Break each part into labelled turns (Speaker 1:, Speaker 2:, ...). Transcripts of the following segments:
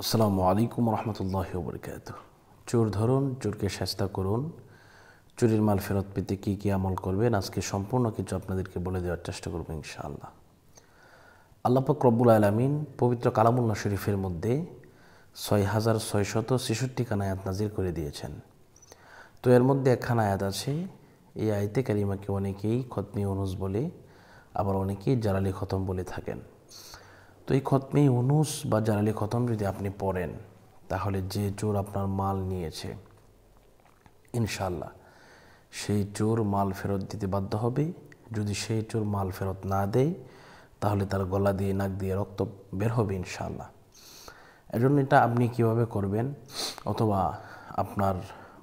Speaker 1: আসসালামু আলাইকুম রহমতুল্লাহি ওয়া বারাকাতুহু। চোর ধরুন, চোরকে শাস্তা করুন। চুরির মাল ফেরত পেতে কী কী আমল করবেন আজকে সম্পূর্ণ কিছু আপনাদেরকে বলে দেওয়ার চেষ্টা করব ইনশাআল্লাহ। আল্লাহ পাক রব্বুল আলামিন পবিত্র কালামুল্লাহ শরীফের মধ্যে 6666 খানা আয়াত নাজিল করে দিয়েছেন। তো এর মধ্যে একখানা আয়াত আছে, এই আয়াতে কারিমাকে অনেকেই খতমি ইউনুস বলে, আবার অনেকেই জালালি খতম বলে থাকেন। তো এই খতমে ইউনুস বা জালালি খতম যদি আপনি পড়েন, তাহলে যে চোর আপনার মাল নিয়েছে ইনশাআল্লাহ সেই চোর মাল ফেরত দিতে বাধ্য হবে। যদি সেই চোর মাল ফেরত না দেয়, তাহলে তার গলা দিয়ে নাক দিয়ে রক্ত বের হবে ইনশাআল্লাহ। এজন্য এটা আপনি কিভাবে করবেন, অথবা আপনার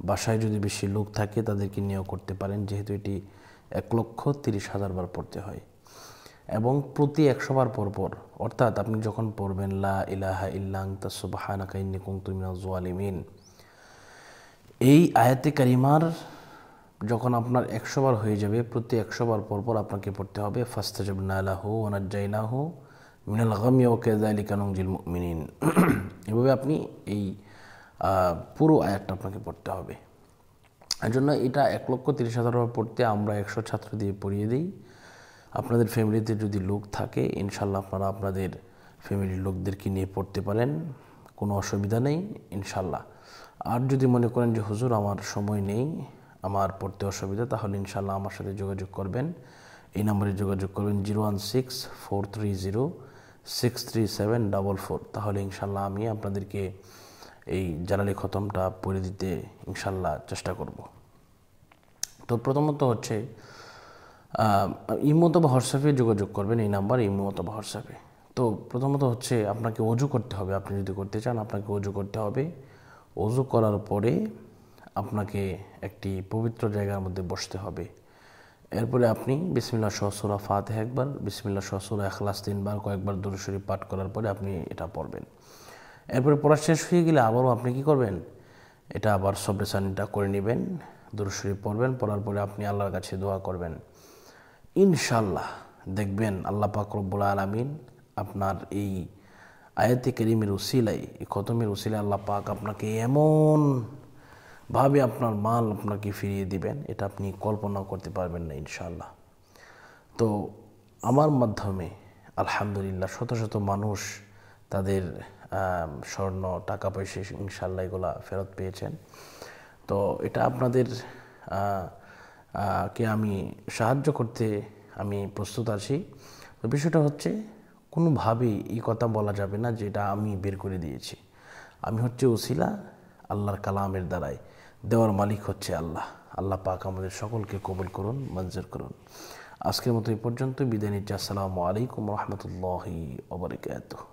Speaker 1: বাসায় যদি বেশি লোক থাকে তাদেরকে নিয়েও করতে পারেন, যেহেতু এটি 1,30,000 বার পড়তে হয় এবং প্রতি 100 বার পর, অর্থাৎ আপনি যখন পড়বেন লা ইলাহা ইল্লা আনতা সুবহানাকা ইন্নী কুনতু মিনাজ জালিমিন, এই আয়াতে কারিমার যখন আপনার 100 বার হয়ে যাবে, প্রতি 100 বার পর আপনাকে পড়তে হবে ফাস্তাজাবনা লাহু ওয়া নাজ্জাইনাহু মিনাল গাম্মি ওয়া কাযালিকা নুনজিল মুমিনিন। এভাবে আপনি এই পুরো আয়াতটা আপনাকে পড়তে হবে। এর জন্য এটা 1,30,000 বার পড়তে আমরা 100 ছাত্র দিয়ে পড়িয়ে দিই। আপনাদের ফ্যামিলিতে যদি লোক থাকে ইনশাল্লাহ আপনারা আপনাদের ফ্যামিলির লোকদেরকে নিয়ে পড়তে পারেন, কোনো অসুবিধা নেই ইনশাল্লাহ। আর যদি মনে করেন যে হুজুর আমার সময় নেই, আমার পড়তে অসুবিধা, তাহলে ইনশাল্লাহ আমার সাথে যোগাযোগ করবেন। এই নম্বরে যোগাযোগ করবেন 016-430-63744। তাহলে ইনশাল্লাহ আমি আপনাদেরকে এই জালালি খতমটা পড়ে দিতে ইনশাল্লাহ চেষ্টা করব। তো প্রথমত হচ্ছে ইমো অথবা হোয়াটসঅ্যাপে যোগাযোগ করবেন, এই নাম্বার ইমো অথবা হোয়াটসঅ্যাপে। তো প্রথমত হচ্ছে আপনাকে ওযু করতে হবে। আপনি যদি করতে চান আপনাকে ওযু করতে হবে। ওযু করার পরে আপনাকে একটি পবিত্র জায়গার মধ্যে বসতে হবে। এরপরে আপনি বিসমিল্লাহ সহ সূরা ফাতিহা একবার, বিসমিল্লাহ সহ সূরা ইখলাস 3 বার, কয়েকবার দুরূদ শরীফ পাঠ করার পরে আপনি এটা পড়বেন। এরপরে পড়া শেষ হয়ে গেলে আবারও আপনি কি করবেন, এটা আবার সবরেসানিটা করে নেবেন, দুরূদ শরীফ পড়বেন। পড়ার পরে আপনি আল্লাহর কাছে দোয়া করবেন। ইনশাল্লাহ দেখবেন আল্লাহ পাক রব্বুল আলামিন আপনার এই আয়াতে কারিমের উসিলায়, এই খতমের উসিলায় আল্লাহ পাক আপনাকে এমন ভাবে আপনার মাল আপনাকে ফিরিয়ে দিবেন, এটা আপনি কল্পনাও করতে পারবেন না ইনশাল্লাহ। তো আমার মাধ্যমে আলহামদুলিল্লাহ শত শত মানুষ তাদের স্বর্ণ, টাকা পয়সা ইনশাল্লাহ এগুলা ফেরত পেয়েছেন। তো এটা আপনাদের কে আমি সাহায্য করতে আমি প্রস্তুত আছি। তো বিষয়টা হচ্ছে কোনোভাবেই এই কথা বলা যাবে না যে এটা আমি বের করে দিয়েছি। আমি হচ্ছে উসিলা, আল্লাহর কালামের দ্বারাই, দেওয়ার মালিক হচ্ছে আল্লাহ। আল্লাহ পাক আমাদের সকলকে কবুল করুন, মঞ্জুর করুন। আজকের মতো এই পর্যন্ত বিদায় নিচ্ছি। আসসালামু আলাইকুম রহমতুল্লাহি ওয়া বারাকাতুহু।